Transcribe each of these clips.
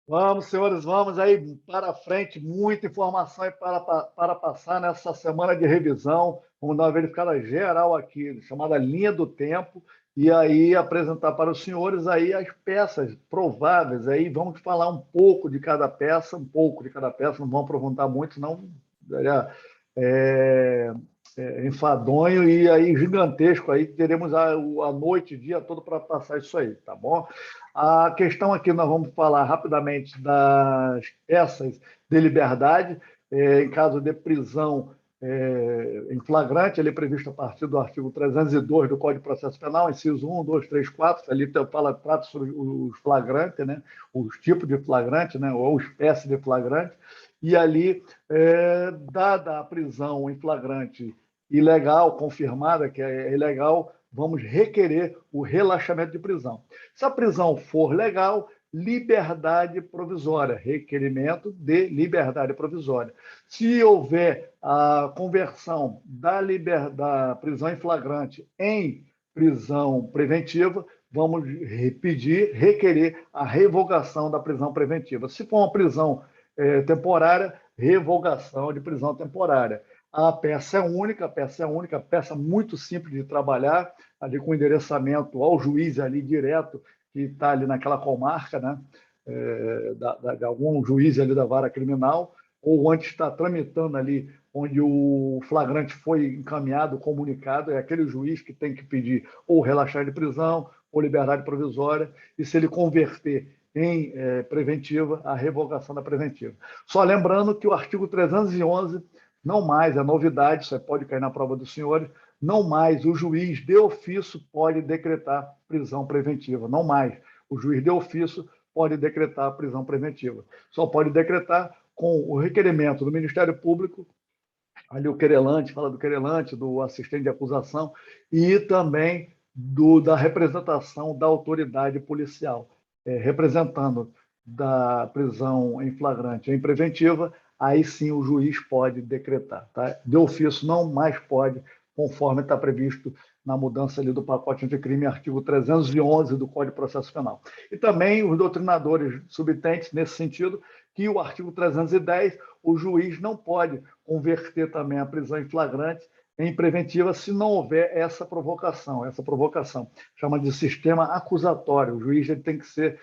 Vamos, senhores, vamos aí para frente, muita informação aí para passar nessa semana de revisão. Vamos dar uma verificada geral aqui, chamada linha do tempo, e aí apresentar para os senhores aí as peças prováveis. Aí vamos falar um pouco de cada peça, não vamos aprofundar muito, senão é, enfadonho e aí gigantesco. Aí teremos a noite, o dia todo para passar isso aí, tá bom? A questão aqui, nós vamos falar rapidamente das peças de liberdade, em caso de prisão em flagrante, ele é previsto a partir do artigo 302 do Código de Processo Penal, inciso 1, 2, 3, 4, ali trata sobre os flagrantes, né, os tipos de flagrante, né, ou espécie de flagrante, e ali, dada a prisão em flagrante ilegal, confirmada que é ilegal, vamos requerer o relaxamento de prisão. Se a prisão for legal, liberdade provisória, requerimento de liberdade provisória. Se houver a conversão da prisão em flagrante em prisão preventiva, vamos pedir, requerer a revogação da prisão preventiva. Se for uma prisão temporária, revogação de prisão temporária. A peça é única, peça muito simples de trabalhar, ali com endereçamento ao juiz ali direto, que está ali naquela comarca, né? De algum juiz ali da vara criminal, ou onde está tramitando ali, onde o flagrante foi encaminhado, comunicado, é aquele juiz que tem que pedir ou relaxar de prisão ou liberdade provisória, e se ele converter em preventiva, a revogação da preventiva. Só lembrando que o artigo 311, não mais, é novidade, isso pode cair na prova dos senhores, não mais o juiz de ofício pode decretar prisão preventiva, não mais. O juiz de ofício pode decretar prisão preventiva. Só pode decretar com o requerimento do Ministério Público, ali o querelante, fala do querelante, do assistente de acusação, e também da representação da autoridade policial, representando da prisão em flagrante em preventiva, aí sim o juiz pode decretar. Tá? De ofício não mais pode, conforme está previsto na mudança ali do pacote anticrime, artigo 311 do Código de Processo Penal. E também os doutrinadores subtentes, nesse sentido, que o artigo 310, o juiz não pode converter também a prisão em flagrante em preventiva se não houver essa provocação chama de sistema acusatório. O juiz ele tem que ser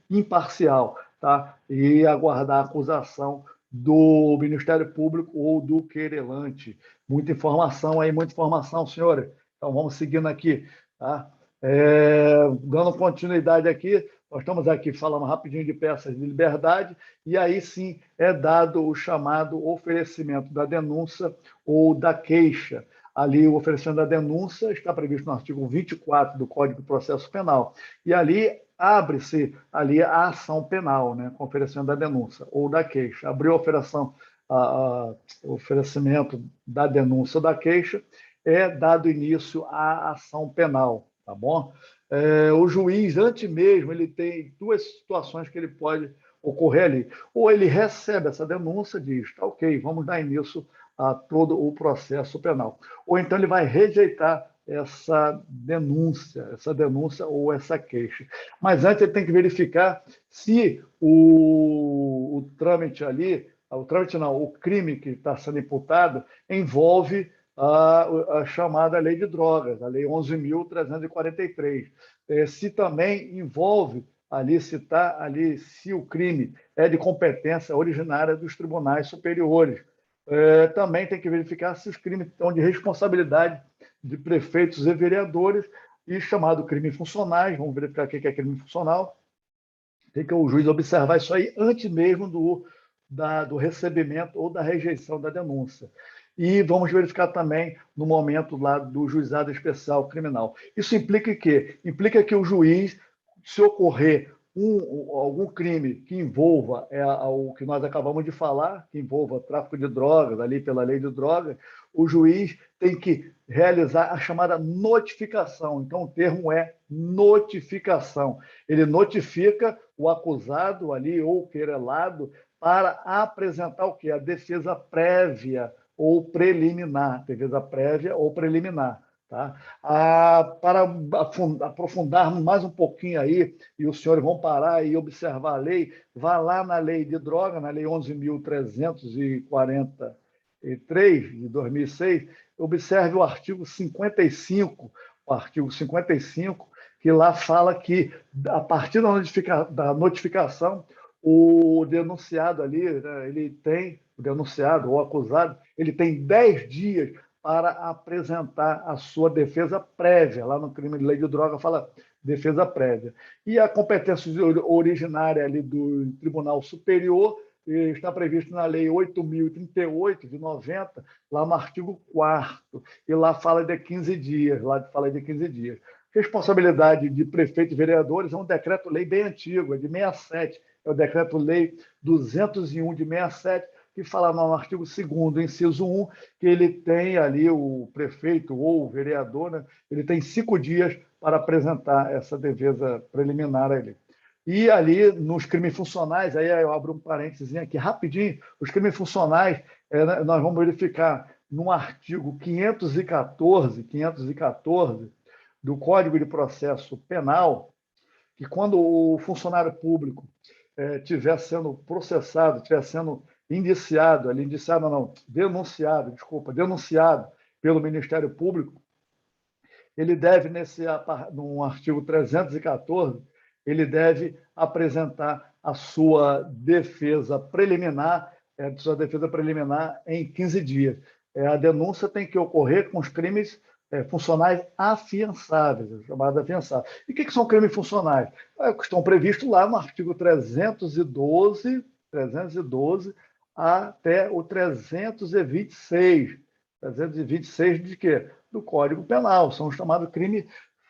imparcial, tá? E aguardar a acusação do Ministério Público ou do querelante. Muita informação, senhores. Então, vamos seguindo aqui. Tá? Dando continuidade aqui, nós estamos aqui falando rapidinho de peças de liberdade, e aí sim é dado o chamado oferecimento da denúncia ou da queixa. Ali, o oferecimento da denúncia está previsto no artigo 24 do Código de Processo Penal. E ali abre-se ali a ação penal, né, com oferecimento da denúncia ou da queixa. Abriu o oferecimento da denúncia ou da queixa, é dado início à ação penal, tá bom? O juiz, antes mesmo, ele tem duas situações que ele pode ocorrer ali. Ou ele recebe essa denúncia, diz, tá ok, vamos dar início a todo o processo penal. Ou então ele vai rejeitar essa denúncia ou essa queixa. Mas antes ele tem que verificar se o trâmite ali, o trâmite não, o crime que está sendo imputado envolve a chamada lei de drogas, a lei 11.343. Se também envolve ali, se o crime é de competência originária dos tribunais superiores. Também tem que verificar se os crimes estão de responsabilidade de prefeitos e vereadores, e chamado crime funcionais, vamos verificar o que é crime funcional, tem que o juiz observar isso aí antes mesmo do recebimento ou da rejeição da denúncia. E vamos verificar também no momento lá do juizado especial criminal. Isso implica que o juiz, se ocorrer algum crime que envolva o que nós acabamos de falar, que envolva tráfico de drogas, ali pela lei de drogas, o juiz tem que realizar a chamada notificação. Então, o termo é notificação. Ele notifica o acusado ali ou o querelado para apresentar o quê? A defesa prévia ou preliminar. Defesa prévia ou preliminar. Tá? Para aprofundarmos mais um pouquinho aí, e os senhores vão parar e observar a lei, vá lá na lei de droga, na lei 11.343, de 2006, observe o artigo 55, que lá fala que, a partir da notificação, o denunciado ali, né, o denunciado ou acusado, ele tem 10 dias para apresentar a sua defesa prévia. Lá no crime de lei de droga fala defesa prévia. E a competência originária ali do Tribunal Superior está previsto na Lei 8.038, de 90, lá no artigo 4º, e lá fala de 15 dias, Responsabilidade de prefeito e vereadores é um decreto-lei bem antigo, é de 67, é o decreto-lei 201 de 67, que fala no artigo 2º, inciso 1, que ele tem ali, o prefeito ou o vereador, né, ele tem 5 dias para apresentar essa defesa preliminar ali. E ali, nos crimes funcionais, aí eu abro um parênteses aqui rapidinho, os crimes funcionais, nós vamos verificar no artigo 514 do Código de Processo Penal, que quando o funcionário público estiver sendo processado, estiver sendo denunciado pelo Ministério Público, ele deve, no artigo 314, ele deve apresentar a sua defesa preliminar, em 15 dias. A denúncia tem que ocorrer com os crimes funcionais afiançáveis, chamados afiançáveis. E o que são crimes funcionais? Que estão previstos lá no artigo 312 até o 326. 326 de quê? Do Código Penal. São os chamados crimes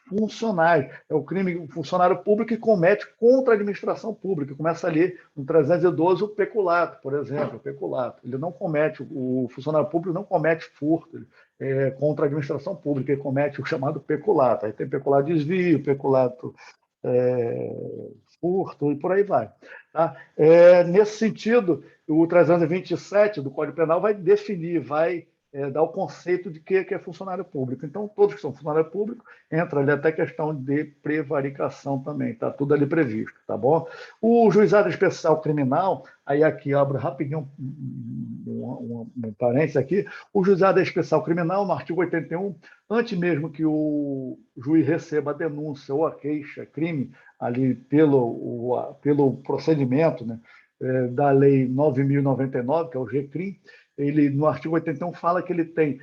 funcionais. É o crime funcionário público que comete contra a administração pública. Começa ali no 312 o peculato, por exemplo. O peculato. Ele não comete, o funcionário público não comete furto contra a administração pública, ele comete o chamado peculato. Aí tem peculato de desvio, peculato furto e por aí vai. Tá? Nesse sentido, o 327 do Código Penal vai definir, dar o conceito de que é funcionário público. Então, todos que são funcionário público, entra ali até questão de prevaricação também, está tudo ali previsto, tá bom? O Juizado Especial Criminal, aí aqui abro rapidinho um parênteses aqui, o Juizado Especial Criminal, no artigo 81, antes mesmo que o juiz receba a denúncia ou a queixa, crime, ali pelo procedimento, né, da Lei 9.099, que é o GCRIM, ele, no artigo 81, fala que ele tem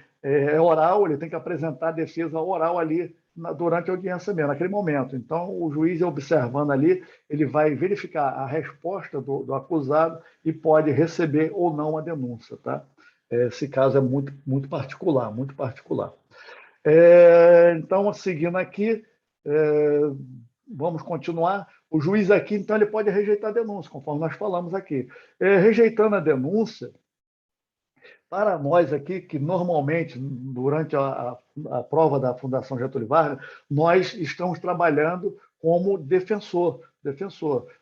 oral, ele tem que apresentar a defesa oral ali durante a audiência mesmo, naquele momento. Então, o juiz, observando ali, ele vai verificar a resposta do acusado e pode receber ou não a denúncia. Tá? Esse caso é muito, muito particular, muito particular. Então, seguindo aqui, vamos continuar. O juiz aqui, então, ele pode rejeitar a denúncia, conforme nós falamos aqui. Rejeitando a denúncia, para nós aqui, que normalmente, durante a prova da Fundação Getúlio Vargas, nós estamos trabalhando como defensor.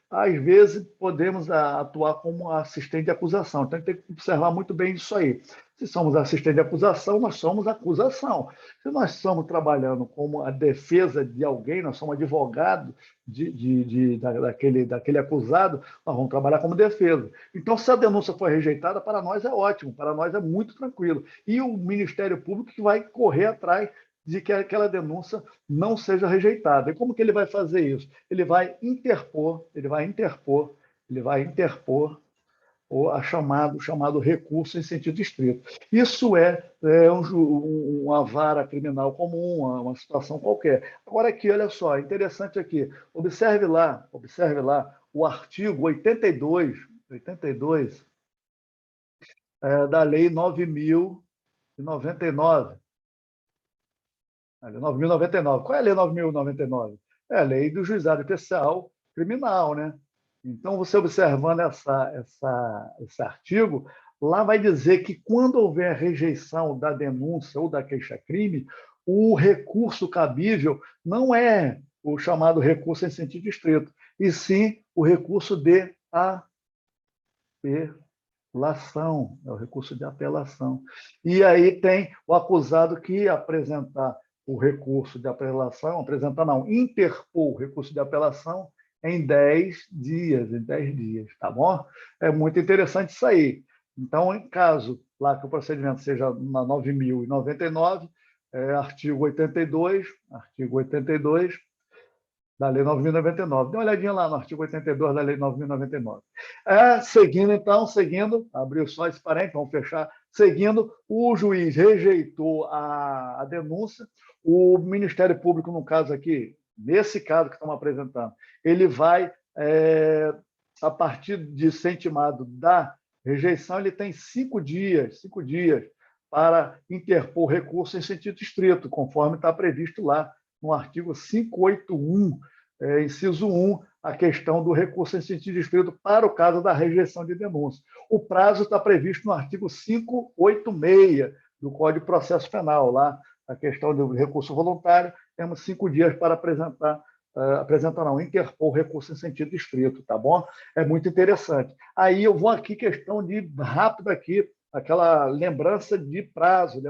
Às vezes, podemos atuar como assistente de acusação. Então, tem que observar muito bem isso aí. Se somos assistente de acusação, nós somos acusação. Se nós estamos trabalhando como a defesa de alguém, nós somos advogado daquele acusado, nós vamos trabalhar como defesa. Então, se a denúncia for rejeitada, para nós é ótimo, para nós é muito tranquilo. E o Ministério Público que vai correr atrás de que aquela denúncia não seja rejeitada. E como que ele vai fazer isso? Ele vai interpor o chamado recurso em sentido estrito. Isso uma vara criminal comum, uma situação qualquer. Agora aqui, olha só, interessante aqui, observe lá o artigo 82 da Lei 9.099. 9.099. Qual é a Lei 9.099? É a Lei do Juizado Especial Criminal, né? Então, você observando esse artigo, lá vai dizer que quando houver rejeição da denúncia ou da queixa-crime, o recurso cabível não é o chamado recurso em sentido estrito, e sim o recurso de apelação, é o recurso de apelação. E aí tem o acusado que apresentar o recurso de apelação, interpor o recurso de apelação em 10 dias, tá bom? É muito interessante isso aí. Então, em caso lá que o procedimento seja na 9.099, artigo 82 da Lei 9.099. Dê uma olhadinha lá no artigo 82 da Lei 9.099. Seguindo, abriu só esse parênteses, vamos fechar. Seguindo, o juiz rejeitou a denúncia, o Ministério Público, no caso aqui, nesse caso que estamos apresentando, ele vai, a partir de ser intimado da rejeição, ele tem 5 dias para interpor recurso em sentido estrito, conforme está previsto lá no artigo 581, inciso 1, a questão do recurso em sentido estrito para o caso da rejeição de denúncia. O prazo está previsto no artigo 586 do Código de Processo Penal, lá a questão do recurso voluntário, temos 5 dias para interpor recurso em sentido estrito, tá bom? É muito interessante. Aí eu vou aqui, questão de rápido aqui, aquela lembrança de prazo.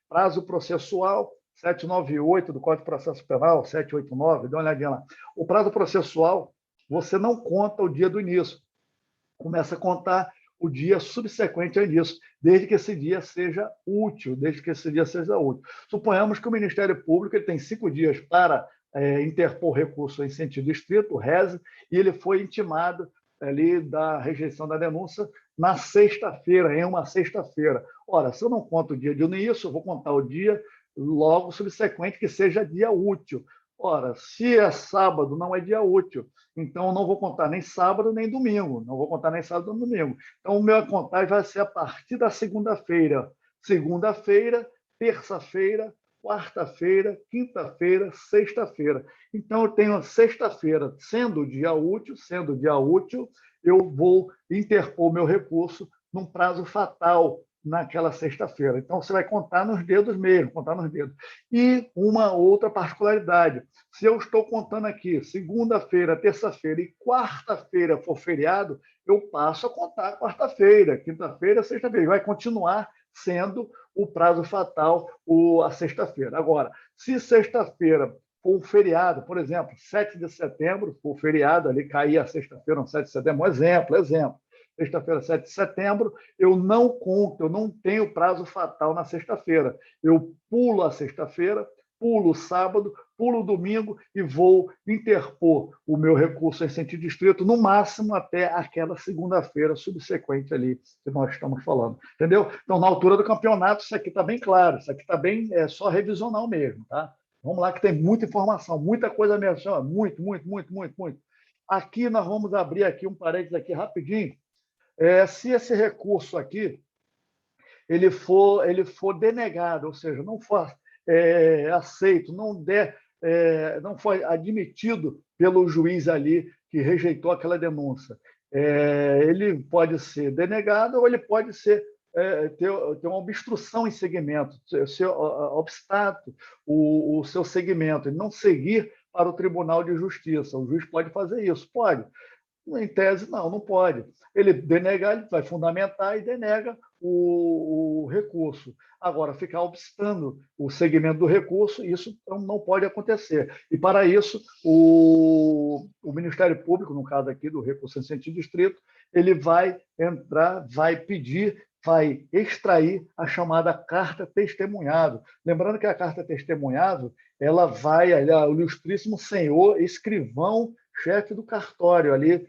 Prazo processual, 798 do Código de Processo Penal, 789, dá uma olhadinha lá. O prazo processual, você não conta o dia do início. Começa a contar o dia subsequente ao início, desde que esse dia seja útil, Suponhamos que o Ministério Público ele tem 5 dias para interpor recurso em sentido estrito, o RES, e ele foi intimado ali da rejeição da denúncia na sexta-feira, em uma sexta-feira. Ora, se eu não conto o dia de início, eu vou contar o dia logo subsequente que seja dia útil. Ora, se é sábado, não é dia útil. Então, eu não vou contar nem sábado, nem domingo. Então, o meu contagem vai ser a partir da segunda-feira. Segunda-feira, terça-feira, quarta-feira, quinta-feira, sexta-feira. Então, eu tenho a sexta-feira, sendo dia útil, eu vou interpor meu recurso num prazo fatal naquela sexta-feira. Então, você vai contar nos dedos mesmo, E uma outra particularidade, se eu estou contando aqui segunda-feira, terça-feira e quarta-feira for feriado, eu passo a contar quarta-feira, quinta-feira, sexta-feira. Vai continuar sendo o prazo fatal a sexta-feira. Agora, se sexta-feira for um feriado, por exemplo, 7 de setembro, for feriado, ali cair a sexta-feira, no 7 de setembro, exemplo. Sexta-feira, 7 de setembro, eu não conto, eu não tenho prazo fatal na sexta-feira. Eu pulo a sexta-feira, pulo o sábado, pulo o domingo e vou interpor o meu recurso em sentido estrito, no máximo até aquela segunda-feira subsequente ali que nós estamos falando. Entendeu? Então, na altura do campeonato, isso aqui está bem claro, isso aqui está bem, é só revisional mesmo, tá? Vamos lá, que tem muita informação, muita coisa mesmo, muito. Aqui nós vamos abrir aqui um parênteses aqui rapidinho. Se esse recurso aqui ele for denegado, ou seja, não for aceito, não foi admitido pelo juiz ali que rejeitou aquela denúncia, ele pode ser denegado ou ele pode ter uma obstrução em segmento, ser obstáculo o seu segmento, e não seguir para o Tribunal de Justiça. O juiz pode fazer isso? Pode. Em tese, não pode. Ele denegar, ele vai fundamentar e denega o recurso. Agora, ficar obstando o segmento do recurso, isso não pode acontecer. E, para isso, o Ministério Público, no caso aqui do recurso em sentido estrito, ele vai entrar, vai pedir, vai extrair a chamada carta testemunhável. Lembrando que a carta testemunhável, ela vai, o ilustríssimo senhor escrivão, chefe do cartório ali,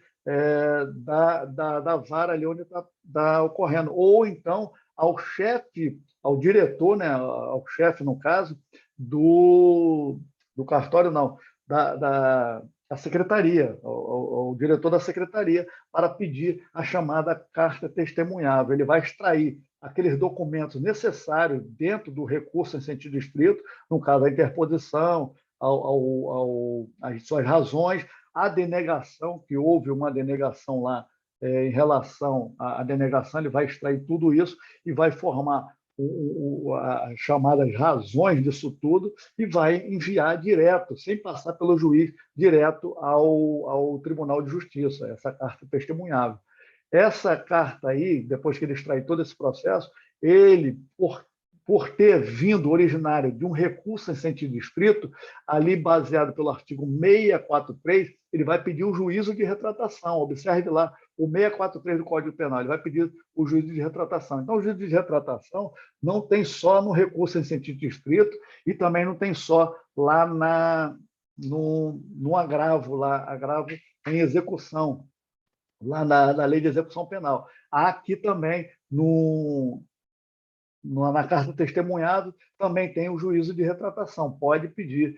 da vara ali onde está ocorrendo, ou então ao chefe, ao diretor, né, ao chefe, no caso, do cartório, não, da secretaria, ao diretor da secretaria, para pedir a chamada carta testemunhável. Ele vai extrair aqueles documentos necessários dentro do recurso em sentido estrito, no caso, a interposição, as suas razões, a denegação, que houve uma denegação lá em relação à denegação, ele vai extrair tudo isso e vai formar as chamadas razões disso tudo e vai enviar direto, sem passar pelo juiz, direto ao Tribunal de Justiça, essa carta testemunhável. Essa carta aí, depois que ele extrai todo esse processo, ele, por por ter vindo originário de um recurso em sentido estrito, ali baseado pelo artigo 643, ele vai pedir o juízo de retratação. Observe lá, o 643 do Código Penal, ele vai pedir o juízo de retratação. Então, o juízo de retratação não tem só no recurso em sentido estrito e também não tem só lá no agravo, agravo em execução, lá na lei de execução penal. Há aqui também, na carta testemunhado, também tem o juízo de retratação, pode pedir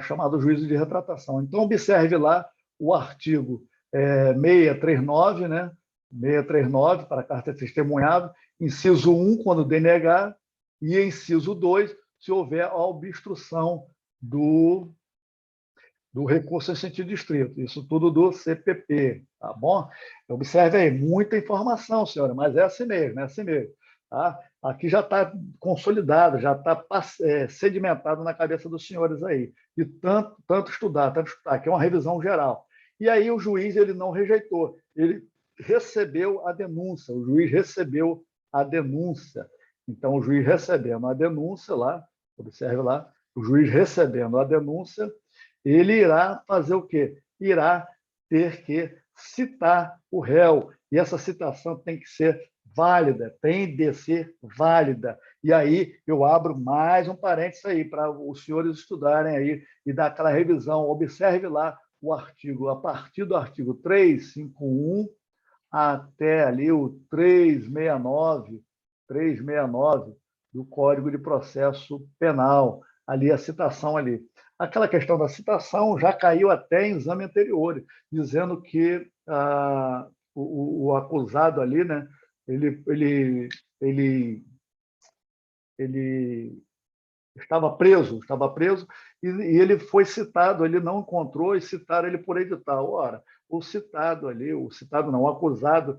chamado juízo de retratação. Então, observe lá o artigo 639, né? 639 para a carta testemunhado, inciso 1, quando denegar, e inciso 2, se houver a obstrução do recurso em sentido estrito. Isso tudo do CPP, tá bom? Observe aí, muita informação, senhora, mas é assim mesmo, é assim mesmo. Tá? Aqui já está consolidado, já está sedimentado na cabeça dos senhores aí, de tanto estudar, que é uma revisão geral. E aí o juiz ele não rejeitou, ele recebeu a denúncia, o juiz recebeu a denúncia. Então, o juiz recebendo a denúncia lá, observe lá, o juiz recebendo a denúncia, ele irá fazer o quê? Irá ter que citar o réu, e essa citação tem que ser válida, tem de ser válida. E aí eu abro mais um parênteses aí para os senhores estudarem aí e dar aquela revisão. Observe lá o artigo, a partir do artigo 351 até ali o 369 do Código de Processo Penal, ali a citação ali. Aquela questão da citação já caiu até em exame anterior, dizendo que o acusado ali, né, ele estava preso e ele foi citado, ele não encontrou e citaram ele por edital. Ora, o citado não, o acusado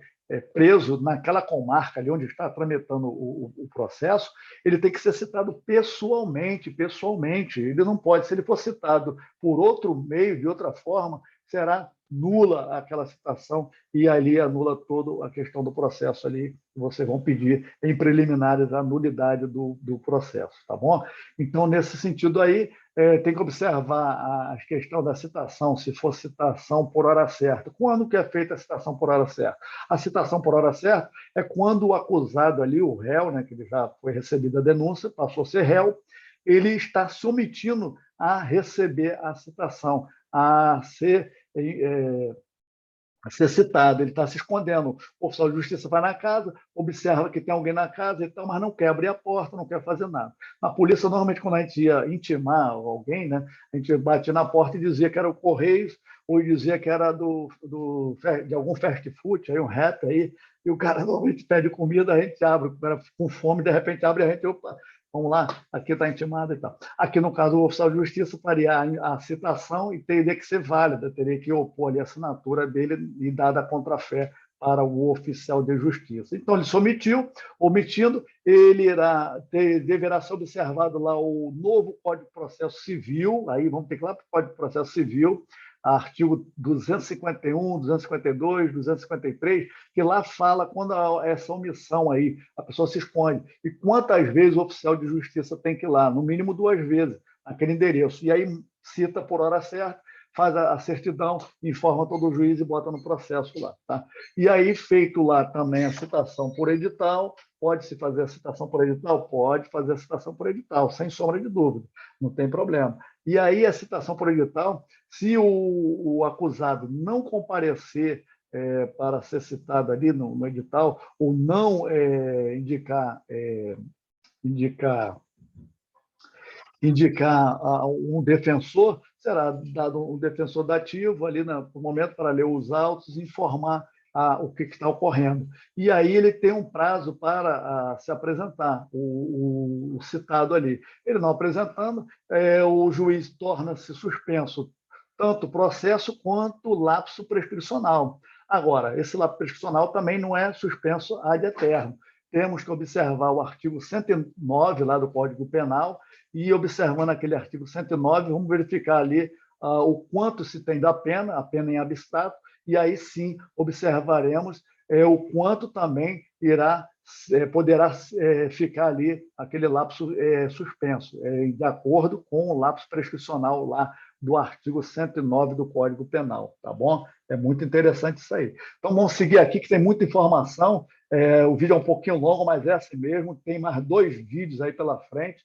preso naquela comarca ali onde está tramitando o processo, ele tem que ser citado pessoalmente. Ele não pode, se ele for citado por outro meio, de outra forma, será nula aquela citação e ali anula toda a questão do processo ali. Vocês vão pedir em preliminares a nulidade do processo, tá bom? Então, nesse sentido aí, tem que observar a questão da citação, se for citação por hora certa. Quando que é feita a citação por hora certa? A citação por hora certa é quando o acusado ali, o réu, né, que ele já foi recebido a denúncia, passou a ser réu, ele está se omitindo a receber a citação, a ser citado, ele está se escondendo. O oficial de justiça vai na casa, observa que tem alguém na casa e tal, mas não quer abrir a porta, não quer fazer nada. Na polícia, normalmente, quando a gente ia intimar alguém, né, a gente batia na porta e dizia que era o Correios, ou dizia que era de algum fast food, aí um rap aí, e o cara normalmente pede comida, a gente abre, o cara com fome, de repente abre, a gente, opa, vamos lá, aqui está intimado e tal. Aqui, no caso, o oficial de justiça faria a citação e teria que ser válida, teria que opor ali a assinatura dele e dada a contrafé para o oficial de justiça. Então, ele se omitindo, ele deverá ser observado lá o novo Código de Processo Civil, aí vamos ter que ir lá para o Código de Processo Civil, artigo 251, 252, 253, que lá fala quando essa omissão aí, a pessoa se esconde. E quantas vezes o oficial de justiça tem que ir lá? No mínimo 2 vezes, naquele endereço. E aí cita por hora certa, faz a certidão, informa todo o juiz e bota no processo lá. Tá? E aí, feito lá também a citação por edital, pode-se fazer a citação por edital? Pode fazer a citação por edital, sem sombra de dúvida, não tem problema. E aí, a citação por edital, se o acusado não comparecer para ser citado ali no edital, ou não indicar um defensor, será dado um defensor dativo ali no momento para ler os autos e informar o que está ocorrendo. E aí ele tem um prazo para se apresentar, o citado ali. Ele não apresentando, o juiz torna-se suspenso tanto o processo quanto o lapso prescricional. Agora, esse lapso prescricional também não é suspenso ad eterno. Temos que observar o artigo 109 lá do Código Penal, e observando aquele artigo 109, vamos verificar ali o quanto se tem da pena, a pena em abstrato, e aí sim observaremos o quanto também irá poderá ficar ali aquele lapso suspenso, de acordo com o lapso prescricional lá do artigo 109 do Código Penal, tá bom? É muito interessante isso aí. Então, vamos seguir aqui, que tem muita informação. O vídeo é um pouquinho longo, mas é assim mesmo. Tem mais 2 vídeos aí pela frente.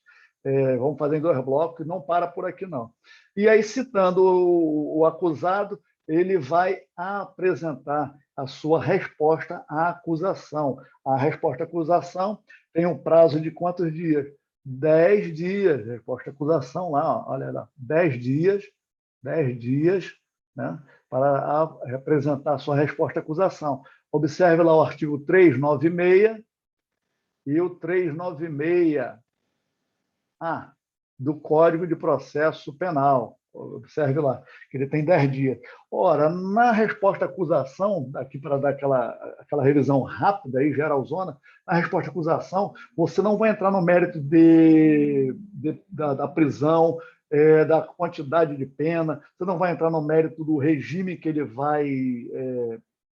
Vamos fazer em 2 blocos, não para por aqui, não. E aí, citando o acusado, ele vai apresentar a sua resposta à acusação. A resposta à acusação tem um prazo de quantos dias? 10 dias. Resposta à acusação lá, ó, olha lá, 10 dias, né, para apresentar a sua resposta à acusação. Observe lá o artigo 396 e o 396A do Código de Processo Penal. Observe lá, que ele tem 10 dias. Ora, na resposta à acusação, aqui para dar aquela revisão rápida aí, geralzona, na resposta à acusação, você não vai entrar no mérito da prisão, da quantidade de pena, você não vai entrar no mérito do regime que ele vai,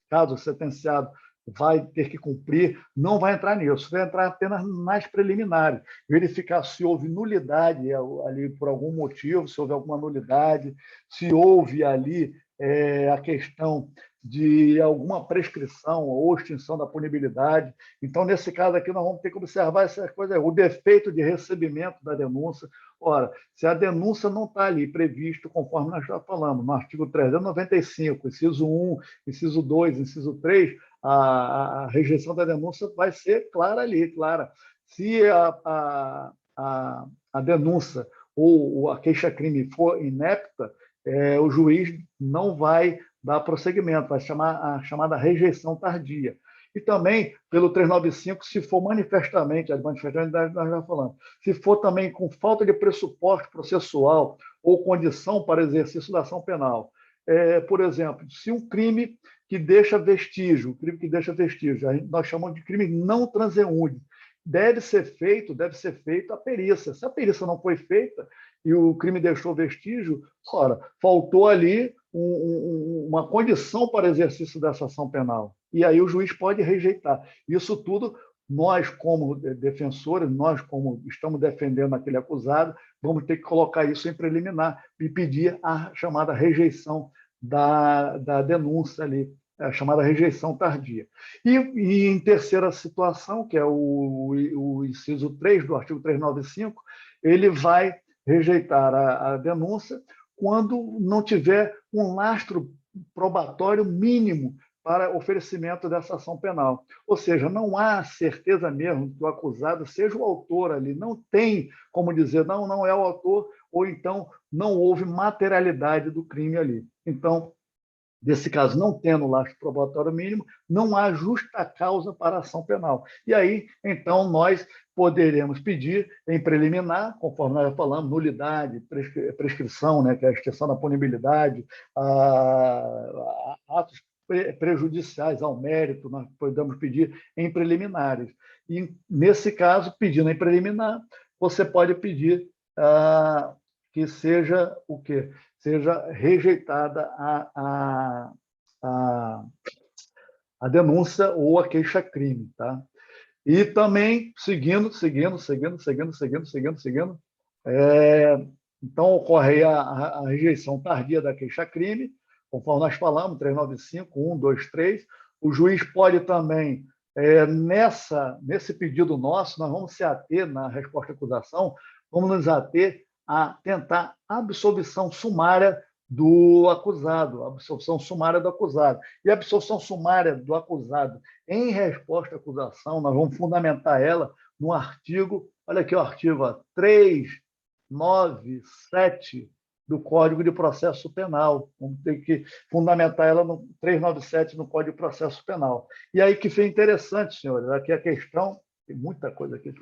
caso sentenciado, vai ter que cumprir, não vai entrar nisso, vai entrar apenas nas preliminares, verificar se houve nulidade ali por algum motivo, se houve alguma nulidade, se houve ali a questão de alguma prescrição ou extinção da punibilidade. Então, nesse caso aqui, nós vamos ter que observar essa coisa, o defeito de recebimento da denúncia. Ora, se a denúncia não está ali previsto, conforme nós já falamos, no artigo 395, inciso 1, inciso 2, inciso 3, a rejeição da denúncia vai ser clara ali, clara. Se a denúncia ou a queixa-crime for inepta, o juiz não vai dar prosseguimento, vai chamar a chamada rejeição tardia. E também, pelo 395, se for manifestamente, a manifestamente nós já falamos, se for também com falta de pressuposto processual ou condição para exercício da ação penal. Por exemplo, se um crime que deixa vestígio, nós chamamos de crime não transeúnte, deve ser feito a perícia. Se a perícia não foi feita e o crime deixou vestígio, ora, faltou ali uma condição para exercício dessa ação penal. E aí o juiz pode rejeitar. Isso tudo, nós, como defensores, nós, como estamos defendendo aquele acusado, vamos ter que colocar isso em preliminar e pedir a chamada rejeição da denúncia ali, a chamada rejeição tardia. E em terceira situação, que é o inciso 3 do artigo 395, ele vai rejeitar a denúncia quando não tiver um lastro probatório mínimo para oferecimento dessa ação penal. Ou seja, não há certeza mesmo que o acusado seja o autor ali, não tem como dizer, não é o autor, ou então não houve materialidade do crime ali. Então, nesse caso, não tendo lastro probatório mínimo, não há justa causa para a ação penal. E aí, então, nós poderemos pedir em preliminar, conforme nós já falamos, nulidade, prescrição, né, que é a extensão da punibilidade, atos prejudiciais ao mérito, nós podemos pedir em preliminares. E, nesse caso, pedindo em preliminar, você pode pedir que seja o quê? Seja rejeitada a denúncia ou a queixa-crime. Tá? E também, seguindo, então ocorre a rejeição tardia da queixa-crime, conforme nós falamos, 395, 1, 2, 3. O juiz pode também, nesse pedido nosso, nós vamos se ater na resposta à acusação, vamos nos ater a tentar absolvição sumária do acusado, absolvição sumária do acusado. E a absolvição sumária do acusado em resposta à acusação, nós vamos fundamentar ela no artigo, olha aqui o artigo 397 do Código de Processo Penal. Vamos ter que fundamentar ela no 397 no Código de Processo Penal. E aí que foi interessante, senhores, aqui a questão, tem muita coisa aqui,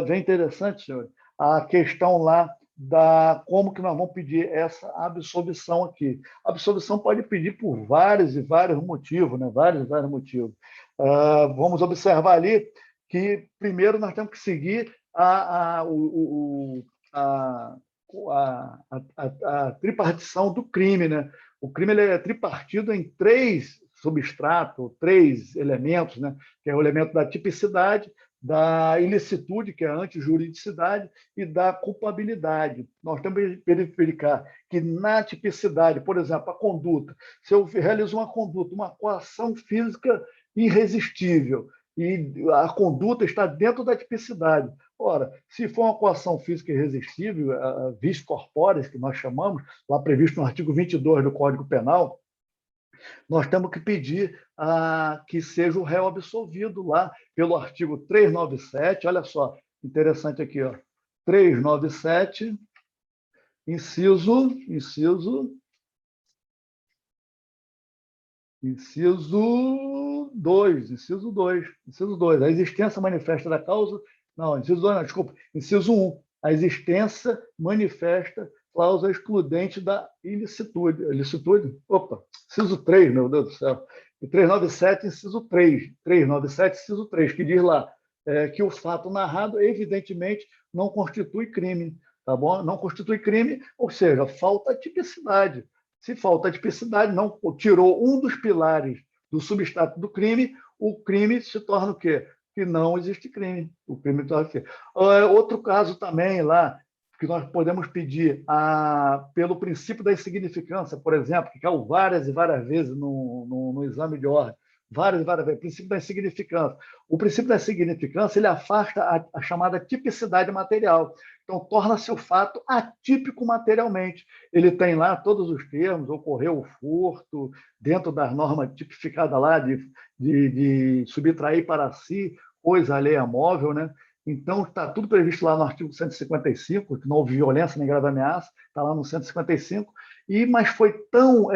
vem interessante, senhores, a questão lá como que nós vamos pedir essa absolvição aqui. A absolvição pode pedir por vários e vários motivos, né? Vários e vários motivos. Vamos observar ali que, primeiro, nós temos que seguir a tripartição do crime, né? O crime ele é tripartido em 3 substrato, 3 elementos, né? Que é o elemento da tipicidade, da ilicitude, que é a antijuridicidade, e da culpabilidade. Nós temos que verificar que na tipicidade, por exemplo, a conduta, se eu realizo uma conduta, uma coação física irresistível, e a conduta está dentro da tipicidade. Ora, se for uma coação física irresistível, a vis corporis, que nós chamamos, lá previsto no artigo 22 do Código Penal, nós temos que pedir que seja o réu absolvido lá pelo artigo 397, olha só, interessante aqui, ó, 397, inciso 2, a existência manifesta da causa, não, inciso 2 não, desculpa, inciso 1, a existência manifesta cláusula excludente da ilicitude, inciso 3, meu Deus do céu, e 397, inciso 3, 397, inciso 3, que diz lá que o fato narrado, evidentemente, não constitui crime, tá bom? Não constitui crime, ou seja, falta tipicidade. Se falta tipicidade, não tirou um dos pilares do substrato do crime, o crime se torna o quê? Que não existe crime. O crime torna o quê? Outro caso também lá, que nós podemos pedir pelo princípio da insignificância, por exemplo, que caiu várias e várias vezes no exame de ordem, várias e várias vezes, princípio da insignificância. O princípio da insignificância ele afasta a chamada tipicidade material. Então, torna-se o fato atípico materialmente. Ele tem lá todos os termos, ocorreu o furto, dentro das normas tipificadas lá de subtrair para si coisa alheia móvel, né? Então, está tudo previsto lá no artigo 155, que não houve violência nem grave ameaça, está lá no 155, mas foi tão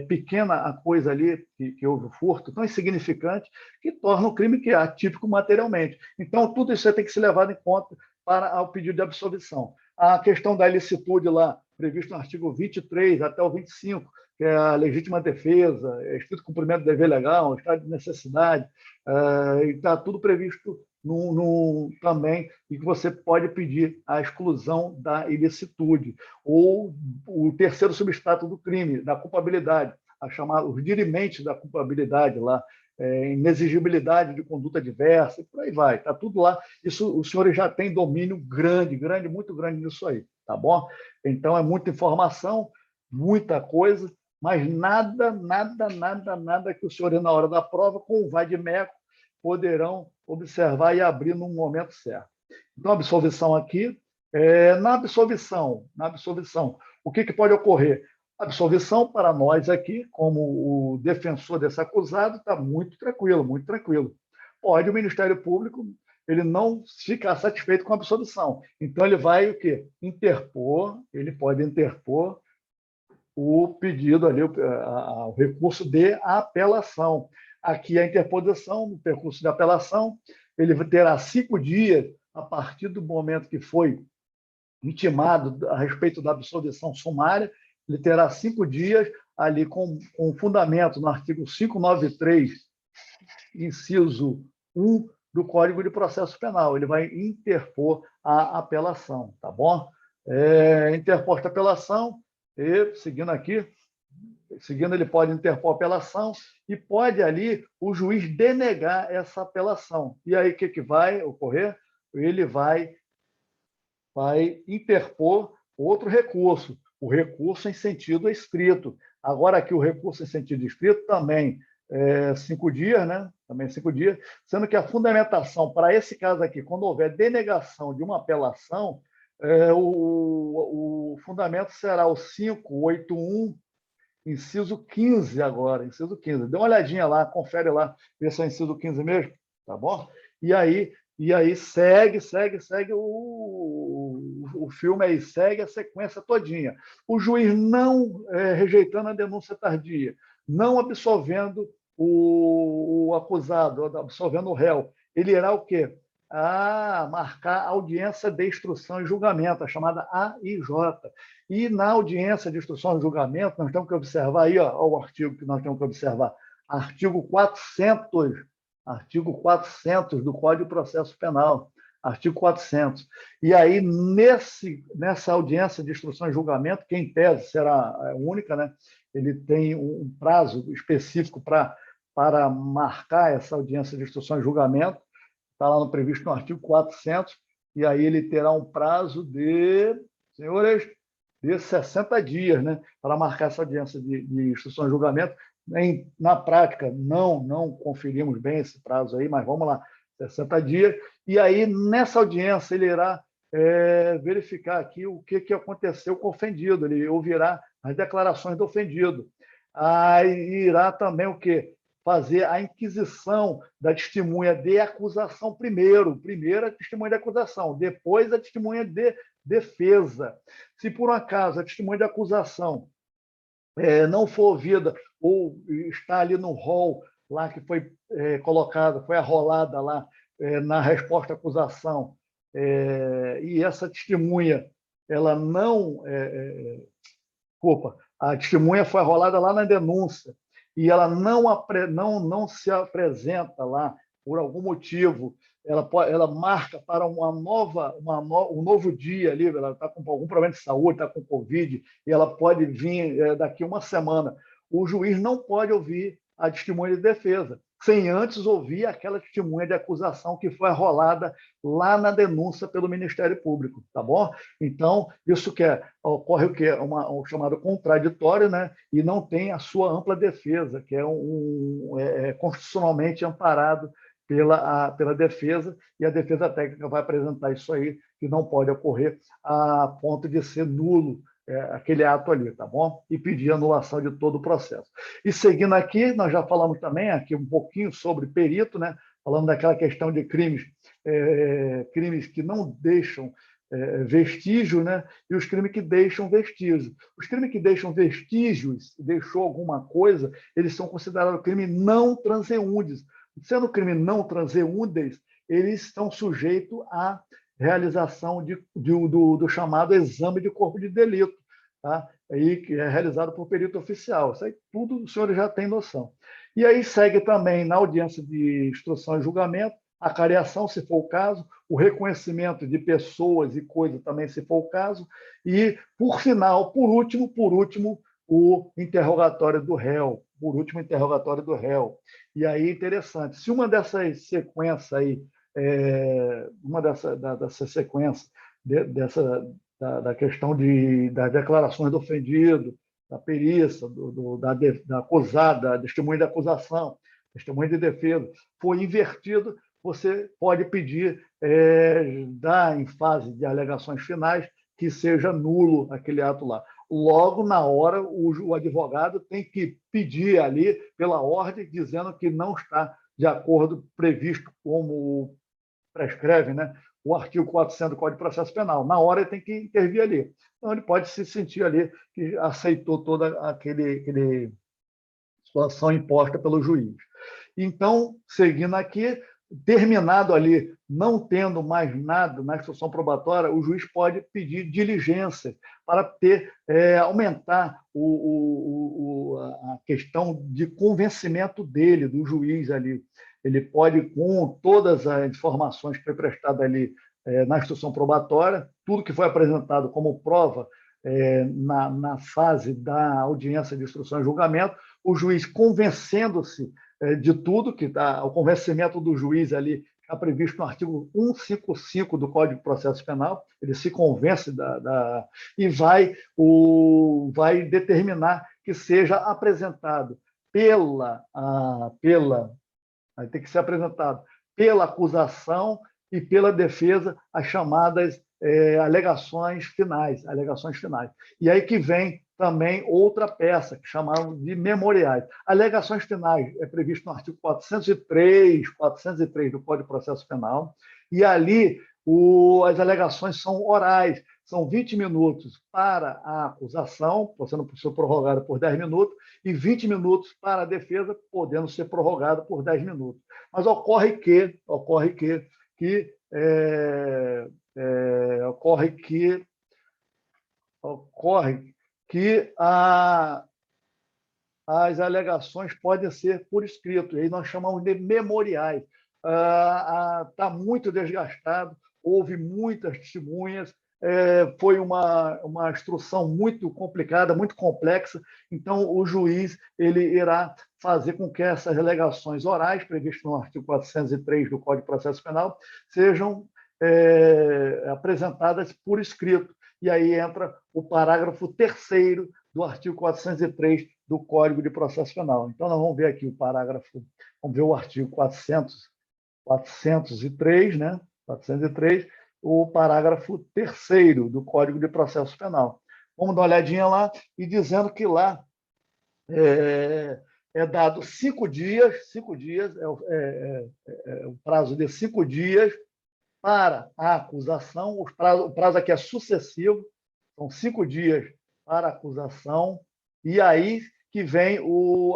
pequena a coisa ali, que houve o furto, tão insignificante, que torna o crime que é atípico materialmente. Então, tudo isso tem que ser levado em conta para o pedido de absolvição. A questão da ilicitude lá, previsto no artigo 23 até o 25, que é a legítima defesa, estrito cumprimento do dever legal, estado de necessidade, está tudo previsto também, e que você pode pedir a exclusão da ilicitude, ou o terceiro substrato do crime, da culpabilidade, os dirimentes da culpabilidade lá, inexigibilidade de conduta diversa, e por aí vai, está tudo lá. Isso, os senhores já têm domínio grande, muito grande nisso aí, tá bom? Então, é muita informação, muita coisa, mas nada que os senhores, na hora da prova, com o vade-mecum, poderão observar e abrir no momento certo. Então, a absolvição aqui, na absolvição, o que pode ocorrer? A absolvição para nós aqui, como o defensor desse acusado, está muito tranquilo, muito tranquilo. Pode o Ministério Público ele não ficar satisfeito com a absolvição. Então, ele vai o quê? Ele pode interpor o pedido ali, o recurso de apelação. Aqui a interposição, no percurso de apelação, ele terá 5 dias a partir do momento que foi intimado a respeito da absolvição sumária, ele terá 5 dias ali com fundamento no artigo 593, inciso 1 do Código de Processo Penal. Ele vai interpor a apelação, tá bom? Interposta a apelação, e seguindo aqui, ele pode interpor a apelação e pode ali o juiz denegar essa apelação. E aí o que vai ocorrer? Ele vai interpor outro recurso, o recurso em sentido escrito. Agora aqui o recurso em sentido escrito também 5 dias, né? Também 5 dias, sendo que a fundamentação para esse caso aqui, quando houver denegação de uma apelação, o fundamento será o 581, inciso 15 agora, inciso 15. Dê uma olhadinha lá, confere lá, vê se é inciso 15 mesmo, tá bom? E aí segue o filme aí, segue a sequência todinha. O juiz não rejeitando a denúncia tardia, não absolvendo o acusado, absolvendo o réu, ele irá o quê? Marcar audiência de instrução e julgamento, a chamada AIJ. E na audiência de instrução e julgamento, nós temos que observar aí, ó, o artigo que nós temos que observar, artigo 400 do Código de Processo Penal. artigo 400. E aí, nessa audiência de instrução e julgamento, que em tese será única, né? Ele tem um prazo específico para marcar essa audiência de instrução e julgamento, está lá no previsto no artigo 400, e aí ele terá um prazo de, senhores, de 60 dias, né, para marcar essa audiência de instrução e julgamento. Na prática, não conferimos bem esse prazo aí, mas vamos lá, 60 dias. E aí, nessa audiência, ele irá verificar aqui o que aconteceu com o ofendido, ele ouvirá as declarações do ofendido. Aí irá também o quê? Fazer a inquisição da testemunha de acusação primeiro a testemunha de acusação, depois a testemunha de defesa. Se por um acaso a testemunha de acusação não for ouvida ou está ali no rol lá que foi colocada, foi arrolada lá na resposta à acusação, e essa testemunha, ela não... a testemunha foi arrolada lá na denúncia e ela não se apresenta lá por algum motivo, ela marca para um novo dia ali, ela está com algum problema de saúde, está com Covid, e ela pode vir daqui uma semana. O juiz não pode ouvir a testemunha de defesa, sem antes ouvir aquela testemunha de acusação que foi arrolada lá na denúncia pelo Ministério Público, tá bom? Então, isso ocorre o quê? Um chamado contraditório, né? E não tem a sua ampla defesa, que é constitucionalmente amparado pela defesa, e a defesa técnica vai apresentar isso aí, que não pode ocorrer a ponto de ser nulo aquele ato ali, tá bom? E pedir anulação de todo o processo. E seguindo aqui, nós já falamos também aqui um pouquinho sobre perito, né? Falando daquela questão de crimes que não deixam vestígio, né? E os crimes que deixam vestígios. Os crimes que deixam vestígios, deixou alguma coisa, eles são considerados crimes não transeuntes. Sendo crime não transeuntes, eles estão sujeitos à realização do chamado exame de corpo de delito, tá? Aí, que é realizado por perito oficial. Isso aí tudo os senhores já têm noção. E aí segue também, na audiência de instrução e julgamento, a cariação, se for o caso, o reconhecimento de pessoas e coisas também, se for o caso, e, por final, por último, o interrogatório do réu, E aí, interessante, se uma dessas sequências aí, dessa sequência, da questão das declarações do ofendido, da perícia, da acusada, da testemunha de acusação, testemunha de defesa, for invertido, você pode pedir, dar em fase de alegações finais, que seja nulo aquele ato lá. Logo, na hora, o advogado tem que pedir ali, pela ordem, dizendo que não está de acordo previsto como prescreve, né, o artigo 400 do Código de Processo Penal. Na hora, ele tem que intervir ali. Então, ele pode se sentir ali que aceitou toda aquele situação imposta pelo juiz. Então, seguindo aqui, terminado ali, não tendo mais nada na instrução probatória, o juiz pode pedir diligência para aumentar a questão de convencimento dele, do juiz ali. Ele pode, com todas as informações que foi prestada ali na instrução probatória, tudo que foi apresentado como prova na fase da audiência de instrução e julgamento, o juiz convencendo-se de tudo, que o convencimento do juiz ali está previsto no artigo 155 do Código de Processo Penal, ele se convence e vai determinar que seja apresentado vai ter que ser apresentado pela acusação e pela defesa as chamadas alegações finais. E aí que vem também outra peça, que chamavam de memoriais. Alegações finais é previsto no artigo 403 do Código de Processo Penal, e ali as alegações são orais, são 20 minutos para a acusação, podendo ser prorrogada por 10 minutos, e 20 minutos para a defesa, podendo ser prorrogada por 10 minutos. Mas ocorre que as alegações podem ser por escrito, e aí nós chamamos de memoriais. Está muito desgastado, houve muitas testemunhas, foi uma instrução muito complicada, muito complexa, então o juiz ele irá fazer com que essas alegações orais, previstas no artigo 403 do Código de Processo Penal, sejam apresentadas por escrito. E aí entra o parágrafo 3º do artigo 403 do Código de Processo Penal. Então, nós vamos ver aqui o parágrafo, vamos ver o artigo 403, né? 403, o parágrafo 3º do Código de Processo Penal. Vamos dar uma olhadinha lá e dizendo que lá é dado 5 dias, o prazo de 5 dias para a acusação, o prazo aqui é sucessivo, são 5 dias para a acusação, e aí que vem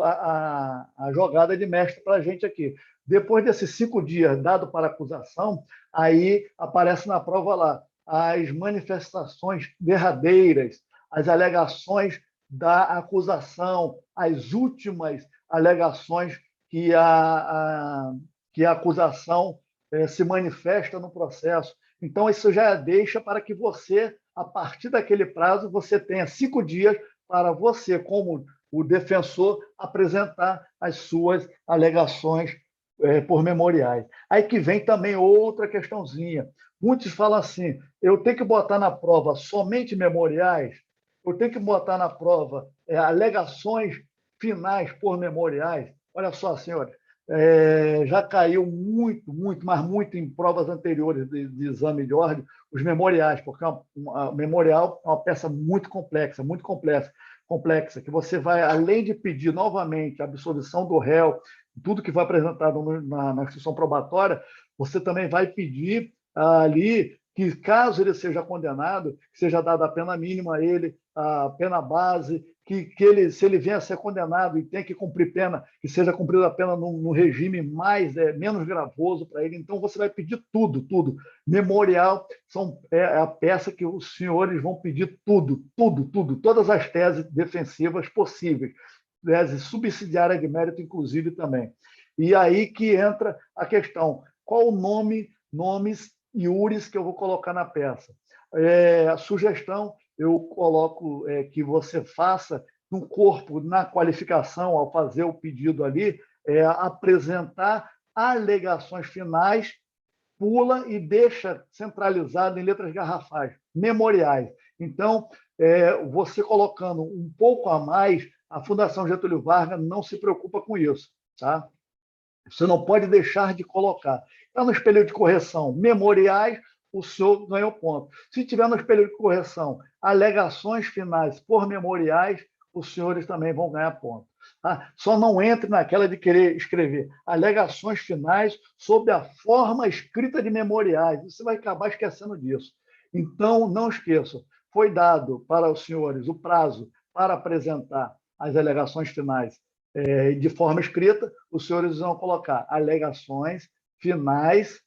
a jogada de mestre para a gente aqui. Depois desses 5 dias dado para a acusação, aí aparece na prova lá as manifestações derradeiras, as alegações da acusação, as últimas alegações que a acusação se manifesta no processo. Então, isso já deixa para que você, a partir daquele prazo, você tenha 5 dias para você, como o defensor, apresentar as suas alegações por memoriais. Aí que vem também outra questãozinha. Muitos falam assim, eu tenho que botar na prova somente memoriais, eu tenho que botar na prova alegações finais por memoriais. Olha só, senhores, já caiu muito, muito, mas muito em provas anteriores de exame de ordem, os memoriais, porque o memorial é uma peça muito complexa, que você vai, além de pedir novamente a absolvição do réu, tudo que foi apresentado na instrução probatória, você também vai pedir ali que, caso ele seja condenado, seja dada a pena mínima a ele, a pena base, que ele, se ele venha a ser condenado e tem que cumprir pena, que seja cumprida a pena no regime menos gravoso para ele. Então, você vai pedir tudo, tudo. Memorial é a peça que os senhores vão pedir tudo, todas as teses defensivas possíveis, tese subsidiária de mérito, inclusive, também. E aí que entra a questão, qual o nomes iuris que eu vou colocar na peça? A sugestão eu coloco que você faça no corpo, na qualificação, ao fazer o pedido ali, apresentar alegações finais, pula e deixa centralizado em letras garrafais, memoriais. Então, você colocando um pouco a mais, a Fundação Getúlio Vargas não se preocupa com isso, tá? Você não pode deixar de colocar. Está no espelho de correção, memoriais, o senhor ganhou ponto. Se tiver no espelho de correção alegações finais por memoriais, os senhores também vão ganhar ponto. Tá? Só não entre naquela de querer escrever alegações finais sob a forma escrita de memoriais. Você vai acabar esquecendo disso. Então, não esqueçam, foi dado para os senhores o prazo para apresentar as alegações finais de forma escrita, os senhores vão colocar alegações finais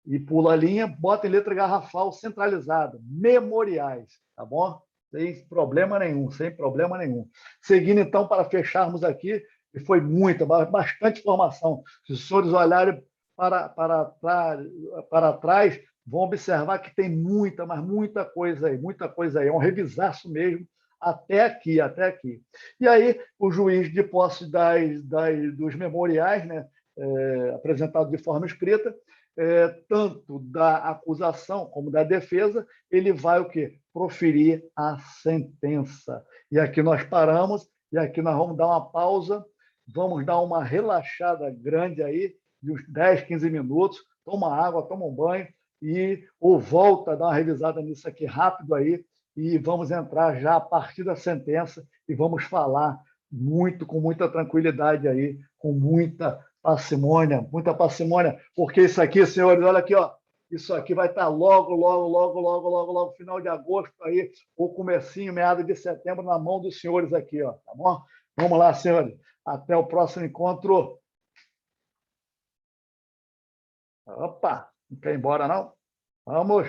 e pula a linha, bota em letra garrafal centralizada, memoriais, tá bom? Sem problema nenhum, sem problema nenhum. Seguindo, então, para fecharmos aqui, e foi bastante informação. Se os senhores olharem para trás, vão observar que tem muita, mas muita coisa aí, muita coisa aí. É um revisaço mesmo, até aqui, até aqui. E aí, o juiz, de posse dos memoriais, né, apresentados de forma escrita, tanto da acusação como da defesa, ele vai o quê? Proferir a sentença. E aqui nós paramos, e aqui nós vamos dar uma pausa, vamos dar uma relaxada grande aí, de uns 10, 15 minutos, toma água, toma um banho, ou volta a dar uma revisada nisso aqui rápido aí, e vamos entrar já a partir da sentença e vamos falar com muita tranquilidade aí, com muita parcimônia, porque isso aqui, senhores, olha aqui, ó, isso aqui vai estar logo, final de agosto aí, ou comecinho, meado de setembro, na mão dos senhores aqui, ó, tá bom? Vamos lá, senhores. Até o próximo encontro. Opa, não quer ir embora, não? Vamos.